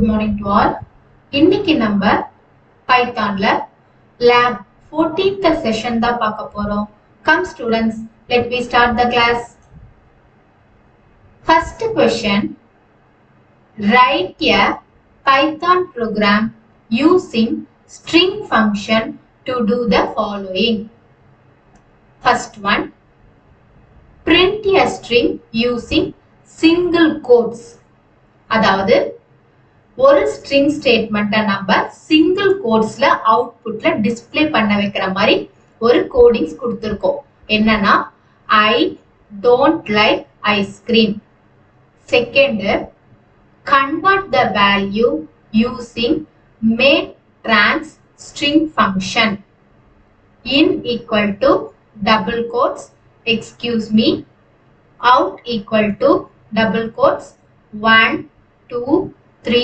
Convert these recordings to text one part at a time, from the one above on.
morning to all. இன்னைக்கு நம்ம பைத்தான்ல lab 14th session தான் பார்க்க போறோம். Come students, let me start the class. First question, write a Python program using string function to do the following. First one, print a string using single quotes. அதாவது ஒரு string ஸ்டேட்மெண்ட்டை நம்ம single கோட்ஸ்ல அவுட்புட்ல display பண்ண வைக்கிற மாதிரி ஒரு codings கொடுத்துருக்கோம். என்னன்னா I don't like ice cream. Second, convert the value using make trans string function in equal to double quotes excuse me out equal to double quotes 1 2 3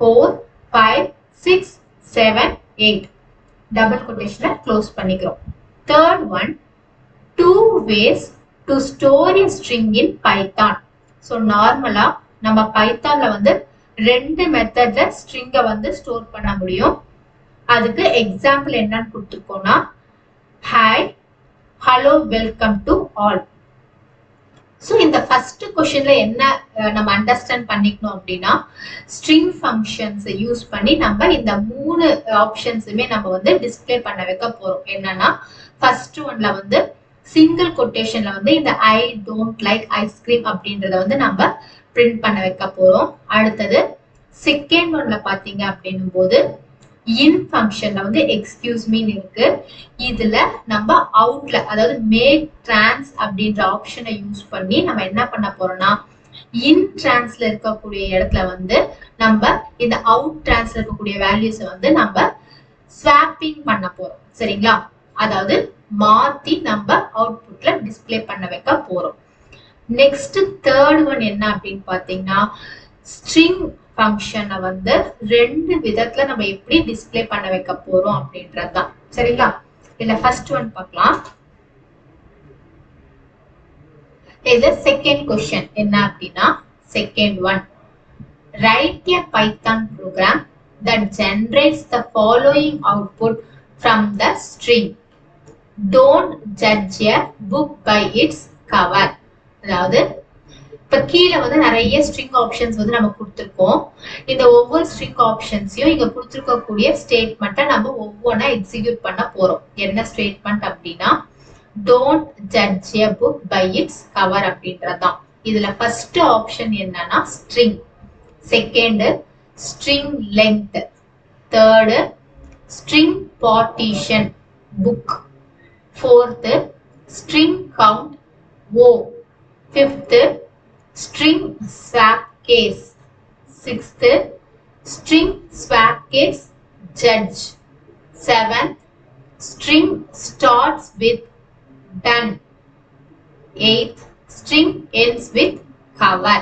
4 5 6 7 8 double quotation close பண்ணிக்கிறோம். Third one, 2 ways to store a string in Python. So normally நம்ம பைத்தான்ல வந்து ரெண்டு மெத்தட்ல ஸ்ட்ரிங்கை வந்து store பண்ண முடியும். அதுக்கு example என்னன்னு கொடுத்துருக்கோம்னா hi, hello, welcome to all. So இந்த ஃபர்ஸ்ட் கொஸ்டின்ல என்ன நம்ம அண்டர்ஸ்டாண்ட் பண்ணிக்கணும் அப்படின்னா ஸ்ட்ரிங் ஃபங்க்ஷன்ஸ் யூஸ் பண்ணி நம்ம இந்த மூணு ஆப்ஷன்ஸுமே நம்ம வந்து டிஸ்பிளே பண்ண வைக்க போறோம். என்னன்னா ஃபர்ஸ்ட் ஒன்ல வந்து சிங்கிள் கொட்டேஷன்ல வந்து இந்த ஐ டோன்ட் லைக் ஐஸ்கிரீம் அப்படின்றத வந்து நம்ம பிரிண்ட் பண்ண வைக்க போறோம். அடுத்தது செகண்ட் ஒன்ல பாத்தீங்க அப்படின்னும் போது இன் ஃபங்க்ஷன்ல வந்து எக்ஸ்கியூஸ் மீ இருக்கு. இதுல நம்ம அவுட்ல அதாவது மேக் டிரான்ஸ் அப்படின்ற ஆப்ஷனை யூஸ் பண்ணி நம்ம என்ன பண்ண போறோம்னா இன் டிரான்ஸ்ல இருக்கக்கூடிய இடத்துல வந்து நம்ம இந்த அவுட் டிரான்ஸ்ல இருக்கக்கூடிய வேல்யூஸை வந்து நம்ம ஸ்வாப்பிங் பண்ண போறோம். சரிங்களா? அதாவது மாத்தி நம்ம அவுட்புட்ல டிஸ்பிளே பண்ண வைக்க போறோம். நெக்ஸ்ட் தேர்ட் ஒன் என்ன அப்படின்னு பாத்தீங்கன்னா ஸ்ட்ரிங் ஃபங்க்ஷனை வந்து ரெண்டு விதத்துல நம்ம எப்படி டிஸ்பிளே பண்ண வைக்க போறோம் அப்படின்றதுதான். சரிங்களா? இல்ல ஃபர்ஸ்ட் ஒன் பார்க்கலாம். இது செகண்ட் क्वेश्चन என்ன அப்படின்னா second one, right a Python program that generates the following output from the string. Don't judge a book by its cover. அதாவது இப்ப கீழே வந்து நிறைய ஸ்ட்ரிங் ஆப்ஷன்ஸ் வந்து நம்ம கொடுத்துருக்கோம். இந்த ஒவ்வொரு ஸ்ட்ரிங் ஆப்ஷன்ஸையும் இங்க கொடுத்துருக்கக்கூடிய ஸ்டேட்மெண்ட்டை நம்ம ஒவ்வொன்றா எக்ஸிக்யூட் பண்ண போறோம். என்ன ஸ்டேட்மெண்ட் அப்படின்னா don't judge a book by its cover அப்படின்றதான். இதுல ஃபர்ஸ்ட் ஆப்ஷன் என்னன்னா string, second string length, third string partition book, fourth string count O, fifth string swap case, sixth string swap case judge, seventh string starts with done, eighth string ends with cover.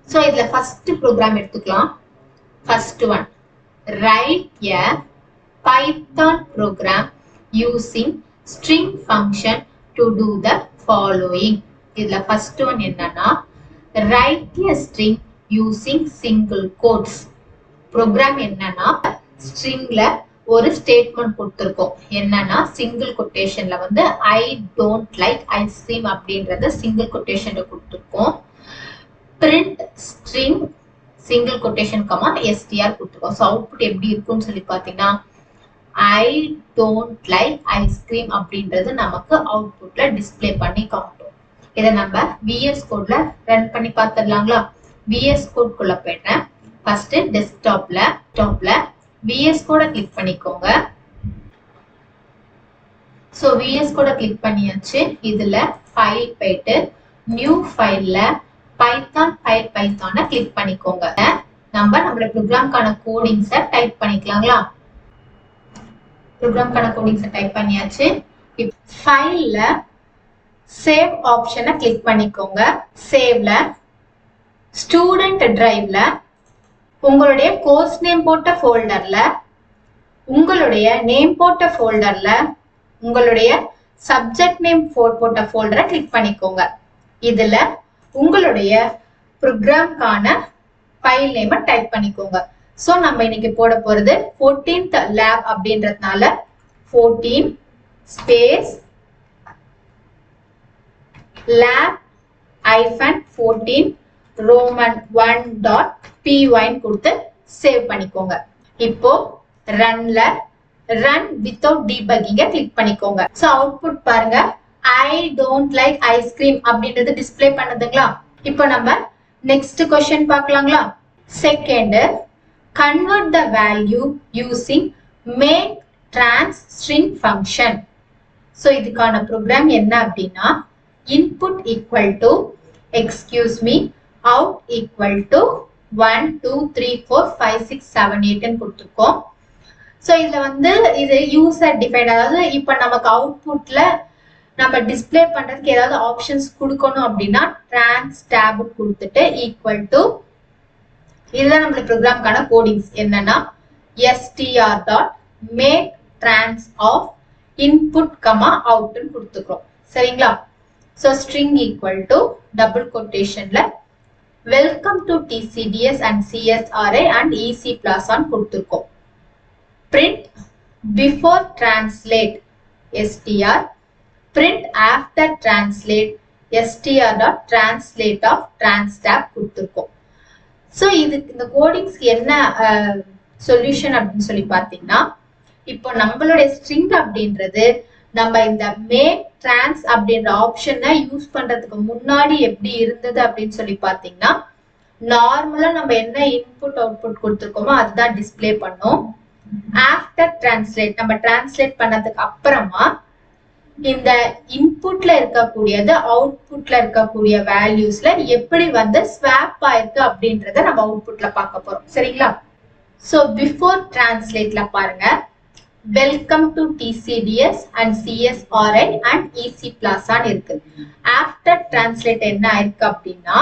So இதுல first program எடுத்துக்கலாம். First one, write a Python program using string function to do the following. இதுல first one என்னன்னா write a string using single quotes. program என்னன்னா ஸ்ட்ரிங்ல ஒரு statement கொடுத்திருக்கோம். என்னன்னா single கொட்டேஷன்ல வந்து ஐ don't like ice cream அப்படின்றத சிங்கிள் கொட்டேஷன்ல கொடுத்திருக்கோம். Print string single quotation comma STR கொடுத்திருக்கோம். ஸோ அவுட்புட் எப்படி இருக்கும்னு சொல்லி பாத்தீங்கன்னா ஐ டோன்ட் லைக் ஐஸ்கிரீம் அப்படின்றது நமக்கு அவுட்புட்ல டிஸ்பிளே பண்ணி காட்டும். இதை நம்ம விஎஸ் கோட்ல ரன் பண்ணி பார்த்துடலாங்களா? விஎஸ் கோட் குள்ள போயிட்டேன். ஃபர்ஸ்ட் டெஸ்க்டாப்ல விஎஸ் கோட கிளிக் பண்ணிக்கோங்க. ஸோ விஎஸ் கோட கிளிக் பண்ணியாச்சு. இதுல ஃபைல் போயிட்டு நியூ ஃபைல்ல பைத்தானை கிளிக் பண்ணிக்கோங்க. நம்மளோட ப்ரோக்ராம்கான கோடிங்ஸை டைப் பண்ணிக்கலாங்களா? ப்ரோக்ராம்கான கோடிங்ஸை டைப் பண்ணியாச்சு. ஃபைல்ல சேவ் ஆப்ஷனை கிளிக் பண்ணிக்கோங்க. சேவ்ல ஸ்டூடெண்ட் டிரைவ்ல உங்களுடைய கோர்ஸ் நேம் போட்ட ஃபோல்டர்ல உங்களுடைய நேம் போட்ட ஃபோல்டர்ல உங்களுடைய சப்ஜெக்ட் நேம் போட்ட ஃபோல்டரை கிளிக் பண்ணிக்கோங்க. இதுல உங்களுடைய ப்ரோக்ராம்கான ஃபைல் நேம் டைப் பண்ணிக்கோங்க. சோ நம்ம இன்னைக்கு போட போறது 14th lab அப்படின்றதுனால 14 ஸ்பேஸ் lab-14 roman 1.py கொடுத்து சேவ் பண்ணிக்கோங்க. இப்போ ரன்ல ரன் வித்தவுட் டீபக்கிங்க கிளிக் பண்ணிக்கோங்க. சோ அவுட்புட் பாருங்க, ஐ டோன்ட் லைக் ஐஸ்கிரீம் அப்படின்றது டிஸ்ப்ளே பண்ணுதுங்களா? இப்போ நம்ம நெக்ஸ்ட் क्वेश्चन பார்க்கலாங்களா? Second, convert the value using make trans string function. So இதுக்கான ப்ரோக்ராம் என்ன அப்படின்னா input equal to excuse me out equal to 1 2 3 4 5 6 7 8 ன்னு கொடுத்துருக்கோம். சோ இதுல வந்து இது யூசர் டிஃபைன்ட், அதாவது இப்ப நமக்கு அவுட்புட்ல நம்ம டிஸ்ப்ளே பண்றதுக்கு ஏதாவது ஆப்ஷன்ஸ் கொடுக்கணும் அப்படின்னா trans tab கொடுத்துட்டு equal to இதுதான் நம்மளோட ப்ரோக்ராம்கான கோடிங்ஸ் என்னன்னா str.make trans of input, out ன்னு கொடுத்துக்கிறோம். சரிங்களா? So string equal to double quotationல welcome to TCDS and CSRA and EC plus on கொடுத்துருக்கோம். print before translate str, print after translate str.translate of trans tab கொடுத்துருக்கோம். So இது இந்த கோடிங்ஸ்க்கு என்ன solution அப்படின்னு சொல்லி பாத்தீங்கன்னா, இப்போ நம்மளுடைய ஸ்ட்ரிங் அப்படின்றது நம்ம இந்த மேக் டிரான்ஸ் அப்படின்ற ஆப்ஷனை யூஸ் பண்றதுக்கு முன்னாடி எப்படி இருந்தது அப்படின்னு சொல்லி பாத்தீங்கன்னா, நார்மலா நம்ம என்ன இன்புட் அவுட்புட் கொடுத்துருக்கோமோ அதுதான் டிஸ்ப்ளே பண்ணோம். ஆஃப்டர் டிரான்ஸ்லேட் நம்ம டிரான்ஸ்லேட் பண்ணதுக்கு அப்புறமா இந்த இன்புட்ல இருக்கக்கூடியது அவுட்புட்ல இருக்கக்கூடிய வேல்யூஸ்ல எப்படி வந்து ஸ்வாப் ஆயிருக்கு அப்படின்றத நம்ம அவுட்புட்ல பார்க்க போறோம். சரிங்களா? சோ பிஃபோர் டிரான்ஸ்லேட்ல பாருங்க, welcome to TCDS and CSRI and EC plus on இருக்கு. ஆஃப்டர் டிரான்ஸ்லேட் என்ன ஆயிருக்கு அப்படின்னா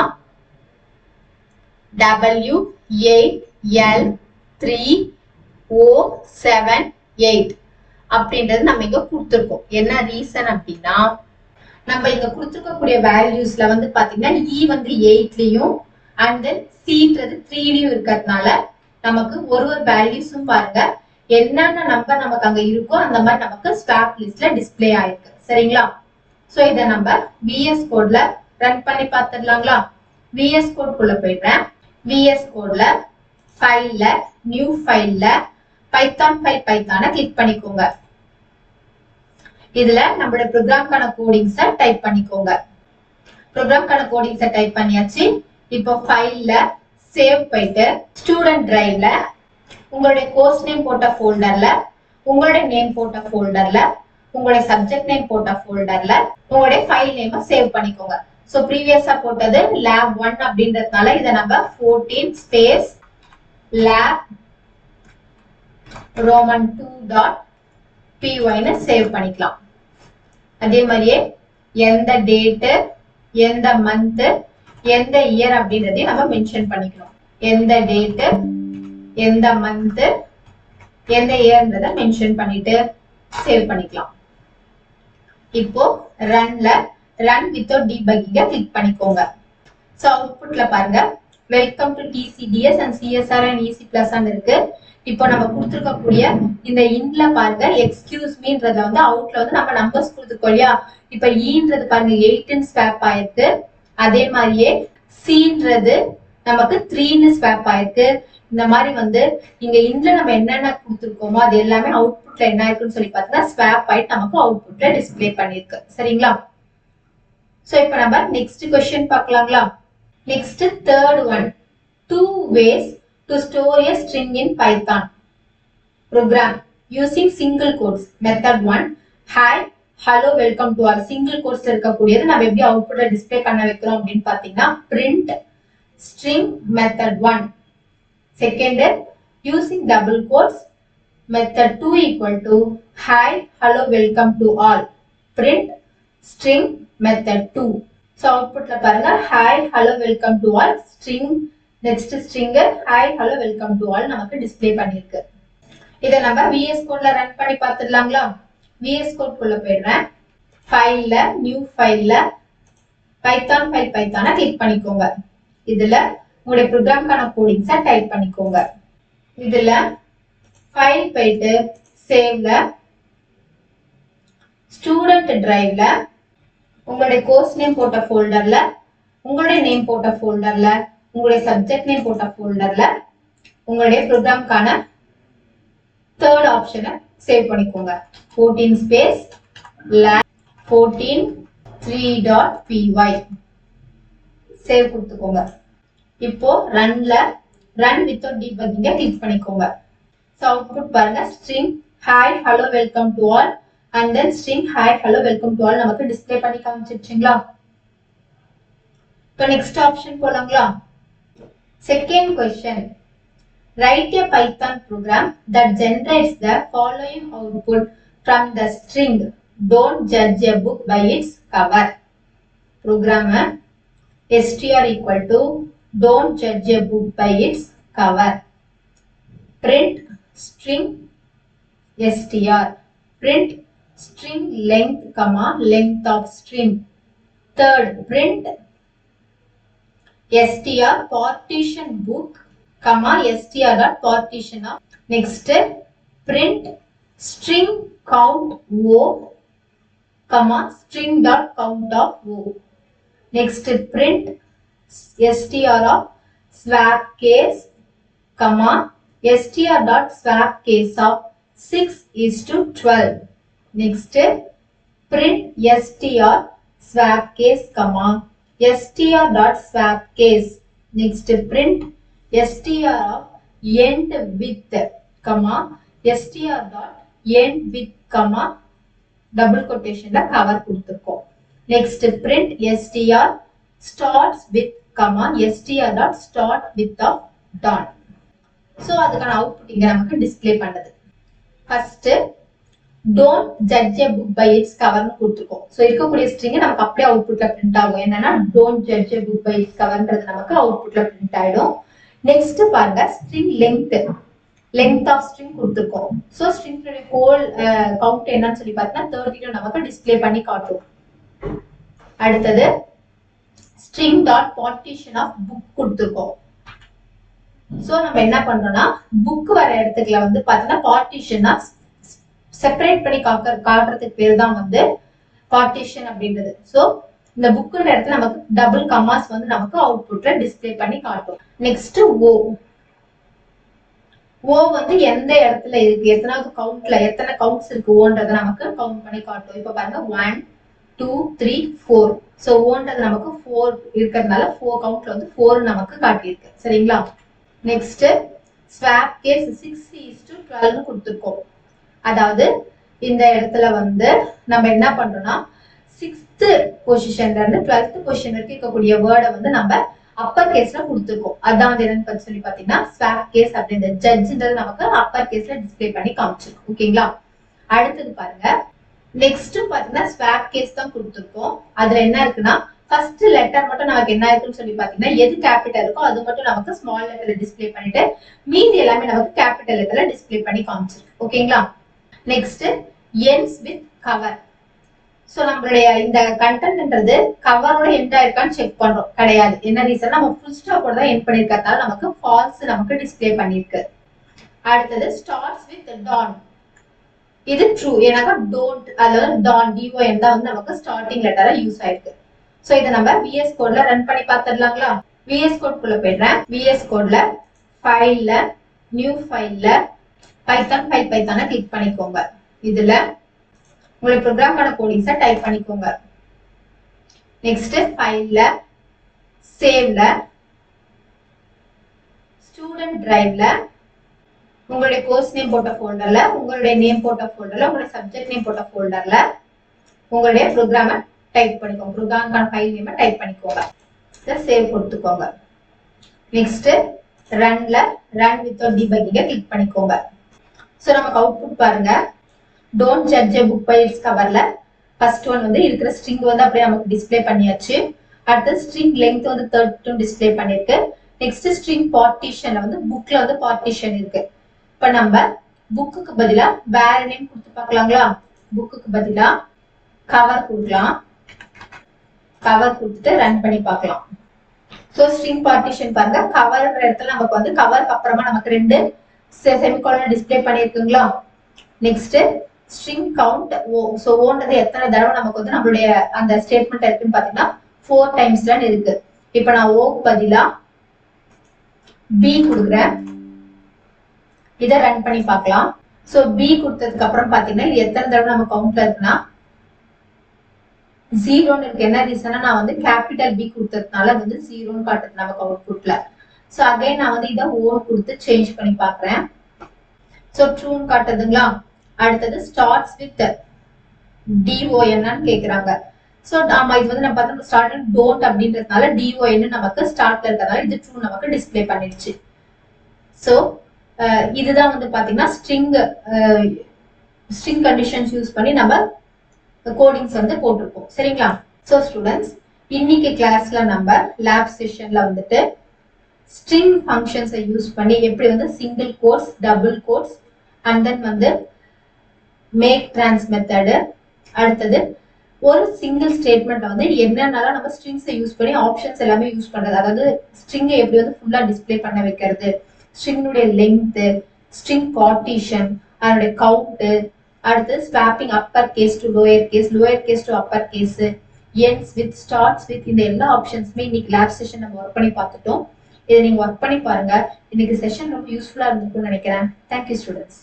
W8L3O78 அப்படின்றது நம்ம இங்க கொடுத்துருக்கோம். என்ன ரீசன் அப்படின்னா, நம்ம இங்க கொடுத்துருக்கக்கூடிய வேல்யூஸ்ல வந்து பாத்தீங்கன்னா E வந்து 8லயும் அண்ட் தென் Cன்றது 3லயும் இருக்கிறதுனால நமக்கு ஒரு வேல்யூஸும் பாருங்க என்னென்ன நம்பர் நமக்கு அங்க இருக்கோ அந்த மாதிரி நமக்கு ஸ்வாப் லிஸ்ட்ல டிஸ்ப்ளே ஆயிருக்கு. சரிங்களா? சோ இத நம்ம VS கோட்ல ரன் பண்ணி பார்த்துடலாங்களா? VS கோட் குள்ள போயிடுறேன். VS கோட்ல ஃபைல்ல நியூ ஃபைல்ல பைத்தான் ஃபைல் பைத்தானை கிளிக் பண்ணிக்கோங்க. இதுல நம்மளோட ப்ரோக்ராம்கான கோடிங்ஸை டைப் பண்ணிக்கோங்க. ப்ரோக்ராம்கான கோடிங்ஸை டைப் பண்ணியாச்சு. இப்போ ஃபைல்ல சேவ் போயிட்டு ஸ்டூடெண்ட் டிரைவ்ல உங்களுடைய கோர்ஸ் நேம் போட்ட ஃபோல்டர்ல, உங்களுடைய நேம் போட்ட ஃபோல்டர்ல, உங்களுடைய சப்ஜெக்ட் நேம் போட்ட ஃபோல்டர்ல உங்களுடைய ஃபைல் நேமை சேவ் பண்ணிக்கோங்க. சோ ப்ரீவியஸா போட்டது lab 1 அப்படின்றதுனால இத நம்ம 14 ஸ்பேஸ் lab roman 2.py ன்னு சேவ் பண்ணிக்கலாம். அதே மாதிரியே எந்த டேட், எந்த மந்த், எந்த இயர் அப்படின்றதையும் நம்ம மென்ஷன் பண்ணிக்கணும். எந்த டேட், எந்த மந்த், எந்த இயர்ன்றத மென்ஷன் பண்ணிட்டு சேவ் பண்ணிக்கலாம். இப்போ ரன்ல ரன் வித்தவுட் டீபக்கிங்க கிளிக் பண்ணிக்கோங்க. சோ அவுட்புட்ல பாருங்க, welcome to TCDS and CSR and EC plus இருக்கு. இப்போ நம்ம கொடுத்துருக்கக்கூடிய இந்த இன்ல பாருங்க எக்ஸ்கியூஸ் மீன்றத வந்து அவுட்ல வந்து நம்ம நம்பர்ஸ் கொடுத்துருக்கோம் இல்லையா? இப்ப ஈன்றது பாருங்க 8ன்னு ஸ்வாப் ஆயிருக்கு. அதே மாதிரியே சீன்றது நமக்கு 3ன்னு ஸ்வாப் ஆயிருக்கு. இந்த மாதிரி வந்து இங்க இன்ல நம்ம என்னென்ன கொடுத்துருக்கோமோ அது எல்லாமே அவுட்புட்ல என்ன இருக்குன்னு சொல்லி பார்த்தீங்கன்னா ஸ்வாப் ஆயிட்டு நமக்கு அவுட்புட்ல டிஸ்ப்ளே பண்ணிருக்கு. சரிங்களா? சோ இப்போ நம்ம நெக்ஸ்ட் क्वेश्चन பார்க்கலாங்களா? Next third one, 2 ways to store a string in Python program using single quotes. Method 1, hi hello welcome to all. single quotes இருக்கக்கூடியது நம்ம எப்படி அவுட்புட்ல டிஸ்ப்ளே பண்ண வைக்கிறோம் அப்படின்னு பாத்தீங்கன்னா print string method 1. second, using double quotes method 2 equal to hi hello welcome to all. print string method 2. so outputல பாருங்க hi hello welcome to all string next string hi hello welcome to all நமக்கு display பண்ணிருக்கு. இத நம்ம VS கோட்ல run பண்ணி பார்த்துடலாங்களா? VS code குள்ள போயிடுறேன். ஃபைல்ல நியூ ஃபைல்ல பைத்தான் ஃபைல் பைத்தானை கிளிக் பண்ணிக்கோங்க. இதுல உங்களுடைய ப்ரோக்ராம்கான கோடிங்ஸை டைப் பண்ணிக்கோங்க. இதுல ஃபைல் போயிட்டு சேவ்ல ஸ்டூடெண்ட் டிரைவ்ல உங்களுடைய கோர்ஸ் நேம் போட்ட ஃபோல்டர்ல உங்களுடைய நேம் போட்ட ஃபோல்டர்ல உங்களுடைய சப்ஜெக்ட் நேம் போட்ட ஃபோல்டர்ல உங்களுடைய ப்ரோக்ராம்கான தேர்ட் ஆப்ஷனை சேவ் பண்ணிக்கோங்க. 14 ஸ்பேஸ் lab 14 3.py சேவ் கொடுத்துக்கோங்க. இப்போ ரன் வித்தவுட் டீபக்கிங்க கிளிக் பண்ணிக்கோங்க. சோ அவுட்புட் பாருங்க, string hi hello welcome to all and then string hi hello welcome to all நமக்கு டிஸ்ப்ளே பண்ணி காமிச்சிருச்சுங்களா? இப்போ நெக்ஸ்ட் ஆப்ஷன் போலாங்களா? Second question, write a Python program that generates the following output from the string don't judge a book by its cover. Program str equal to don't judge a book by its cover. Print string str. Print string length comma length of string. Third, print str partition book comma str dot partition of. Next, print string count o comma string dot count of o. Next, print str of swap case comma str dot swap case of 6:12. Next, print str swap case comma str dot swap case. Next, print str of end with comma str dot end with comma double quotation la cover கொடுத்திருக்கோம். Next, print str starts with comma str dot start with of done. So அதுக்கான output இங்க நமக்கு display பண்ணுது. First don't judge a book by its cover னு கொடுத்திருக்கோம். So இருக்கக்கூடிய string நமக்கு அப்படியே அவுட்புட்ல பிரிண்ட் ஆகும். என்னன்னா don't judge a book by its coverன்றது நமக்கு அவுட்புட்ல பிரிண்ட் ஆயிடும். நெக்ஸ்ட் பாருங்க, ஸ்ட்ரிங் லெங்த் ஆஃப் ஸ்ட்ரிங் கொடுத்திருக்கோம். சோ ஸ்ட்ரிங் ஹோல் கவுண்ட் என்னன்னு சொல்லி பார்த்தா 30 நமக்கு டிஸ்ப்ளே பண்ணி காட்டும். அடுத்தது string dot partition of book கொடுத்திருக்கோம். சோ நம்ம என்ன பண்றோம்னா புக் வர இடத்துக்குள்ள வந்து பார்த்தா பார்ட்டிஷன் ஆஃப் செப்பரேட் பண்ணி காட்டுறதுக்கு பேர் தான் வந்து பார்ட்டிஷன் அப்படின்றது. சோ இந்த புக்குன்ற இடத்துல நமக்கு டபுள் கமாஸ் வந்து நமக்கு அவுட்புட்ல டிஸ்ப்ளே பண்ணி காட்டும். நெக்ஸ்ட் ஓ வந்து எந்த இடத்துல இருக்கு, எத்தனாவது கவுண்ட்ல எத்தனை கவுண்ட்ஸ் இருக்கு ஓன்றத நமக்கு கவுண்ட் பண்ணி காட்டும். இப்ப பாருங்க 1 2 3 4. சோ ஓன்றது நமக்கு 4 இருக்கிறதுனால 4 கவுண்ட்ல வந்து 4 நமக்கு காட்டியிருக்கு. சரிங்களா? நெக்ஸ்ட் ஸ்வாப் கேஸ் 6:12 னு கொடுத்திருக்கோம். அதாவது இந்த இடத்துல வந்து நம்ம என்ன பண்றோம்னா 6th பொசிஷன்ல இருந்து 12th பொசிஷன் வரைக்கும் இருக்கக்கூடிய வேர்டை வந்து நம்ம அப்பர் கேஸ்ல கொடுத்திருக்கோம். அதான் வந்து என்னன்னு சொல்லி பாத்தீங்கன்னா ஸ்வாப் கேஸ் அப்படின்ற ஜட்ஜ்ன்றது நமக்கு அப்பர் கேஸ்ல டிஸ்ப்ளே பண்ணி காமிச்சிருக்கோம். ஓகேங்களா? அடுத்தது பாருங்க, நெக்ஸ்ட் பாத்தீங்கன்னா ஸ்வாப் கேஸ் தான் கொடுத்திருக்கோம். அதுல என்ன இருக்குன்னா ஃபர்ஸ்ட் லெட்டர் மட்டும் நமக்கு என்ன இருக்குன்னு சொல்லி பாத்தீங்கன்னா எது கேபிட்டல் இருக்கோ அது மட்டும் நமக்கு ஸ்மால் லெட்டர்ல டிஸ்ப்ளே பண்ணிட்டு மீதி எல்லாமே நமக்கு கேபிட்டல் லெட்டர்ல டிஸ்ப்ளே பண்ணி காமிச்சிருக்கு. ஓகேங்களா? Next ends with cover. So நம்மளுடைய இந்த கண்டென்ட்ன்றது கவரோட எண்ட் ஆயிருக்கான்னு செக் பண்றோம். கிடையாது. என்ன ரீசன், நம்ம ஃபுல் ஸ்டாப்போட தான் எண்ட் பண்ணிருக்கறதால நமக்கு ஃபால்ஸ் நமக்கு டிஸ்ப்ளே பண்ணிருக்கு. அடுத்தது starts with dawn. இது ட்ரூ. ஏனாக்கா don't அதாவது dawn don தான் வந்து நமக்கு ஸ்டார்டிங் லெட்டரா யூஸ் ஆயிருக்கு. சோ இத நம்ம VS கோட்ல ரன் பண்ணி பார்த்திடலாங்களா? VS கோட் குள்ள போய்றேன். VS கோட்ல ஃபைல்ல நியூ ஃபைல்ல பைத்தானை கிளிக் பண்ணிக்கோங்க. இதுல உங்க ப்ரோக்ராம்கான கோடிங்ஸை டைப் பண்ணிக்கோங்க. நெக்ஸ்ட் ஃபைல்ல சேவ்ல ஸ்டூடெண்ட் டிரைவ்ல உங்களுடைய கோர்ஸ் நேம் போட்ட ஃபோல்டர்ல உங்களுடைய நேம் போட்ட ஃபோல்டர்ல உங்களுடைய சப்ஜெக்ட் நேம் போட்ட ஃபோல்டர்ல உங்களுடைய ப்ரோக்ராமை டைப் பண்ணிக்கோங்க. ப்ரோக்ராம்கான ஃபைல் நேமை டைப் பண்ணிக்கோங்க. இத சேவ் கொடுத்துக்கோங்க. நெக்ஸ்ட் ரன் வித்தவுட் டீபக்கிங்க கிளிக் பண்ணிக்கோங்க. சோ நமக்கு அவுட்புட் பாருங்க, don't judge a book by its coverல ஃபர்ஸ்ட் ஒன் வந்து இருக்கிற ஸ்ட்ரிங் வந்து அப்படியே நமக்கு டிஸ்ப்ளே பண்ணியாச்சு. அடுத்து ஸ்ட்ரிங் லெங்த் வந்து 32 டிஸ்ப்ளே பண்ணிருக்கு. நெக்ஸ்ட் ஸ்ட்ரிங் பார்ட்டிஷன்ல வந்து புக்ல வந்து பார்ட்டிஷன் இருக்கு. இப்ப நம்ம புக்குக்கு பதிலா வேற நேம் கொடுத்து பார்க்கலாங்களா? புக்குக்கு பதிலா கவர் கொடுக்கலாம். கவர் கொடுத்துட்டு ரன் பண்ணி பார்க்கலாம். ஸோ ஸ்ட்ரிங் பார்ட்டிஷன் பாருங்க, கவர்ன்ற இடத்துல நமக்கு வந்து கவருக்கு அப்புறமா நமக்கு 2 செமிகாலன் டிஸ்பிளே பண்ணிருக்குங்களா. Next string count O. So ஓன்றது எத்தனை தடவை நமக்கு வந்து நம்மளுடைய அந்த ஸ்டேட்மெண்ட் இருக்குன்னு பாத்தீங்கன்னா 4 டைம்ஸ் தான் இருக்கு. இப்ப நான் ஓக்கு பதிலா பி கொடுக்குறேன். இதை ரன் பண்ணி பார்க்கலாம். ஸோ பி கொடுத்ததுக்கு அப்புறம் பாத்தீங்கன்னா இது எத்தனை தடவை நம்ம கவுண்ட்ல இருக்குன்னா 0ன்னு இருக்கு. என்ன ரீசனா நான் வந்து கேபிட்டல் பி கொடுத்ததுனால அது வந்து 0ன்னு காட்டுது நமக்கு அவுட்புட்ல. ஸோ அகைன் நான் வந்து இதை ஓன் கொடுத்து சேஞ்ச் பண்ணி பாக்குறேன். ஸோ ட்ரூன்னு காட்டுதுங்களா. அடுத்தது ஸ்டார்ட்ஸ் வித் டிஓஎன்னு கேக்குறாங்க. ஸோ நாம இது வந்து நம்ம பார்த்தா ஸ்டார்ட் டோன்ட் அப்படின்றதுனால டிஓஎன்னு நமக்கு ஸ்டார்ட்ல இருக்கிறதுனால இது ட்ரூ நமக்கு டிஸ்பிளே பண்ணிடுச்சு. ஸோ இதுதான் வந்து பாத்தீங்கன்னா ஸ்ட்ரிங் கண்டிஷன்ஸ் யூஸ் பண்ணி நம்ம கோடிங்ஸ் வந்து போட்டிருக்கோம். சரிங்களா. ஸோ ஸ்டூடெண்ட்ஸ், இன்னைக்கு கிளாஸ்ல நம்ம லேப் செஷன்ல வந்துட்டு ஸ்ட்ரிங் ஃபங்க்ஷன்ஸை யூஸ் பண்ணி எப்படி வந்து single quotes, double quotes and then வந்து மேக் ட்ரான்ஸ் மெத்தடு, அடுத்தது ஒரு சிங்கிள் ஸ்டேட்மெண்ட் வந்து என்னென்னலாம் நம்ம ஸ்ட்ரிங்ஸை யூஸ் பண்ணி ஆப்ஷன்ஸ் எல்லாமே யூஸ் பண்றது, அதாவது ஸ்ட்ரிங்கை எப்படி வந்து ஃபுல்லா டிஸ்பிளே பண்ண வைக்கிறது, ஸ்ட்ரிங்குடைய லென்த், ஸ்ட்ரிங் பார்ட்டிஷன், அதனுடைய கவுண்ட், அடுத்து swapping upper case to lower case to upper case, ends with, starts with, இந்த எல்லா ஆப்ஷன்ஸுமே இன்னைக்கு லேப் செஷன் நம்ம ஒர்க் பண்ணி பார்த்துட்டோம். இதை நீங்க ஒர்க் பண்ணி பாருங்க. இன்னைக்கு செஷன் ரொம்ப யூஸ்ஃபுல்லா இருந்திருக்கும்னு நினைக்கிறேன். Thank you students.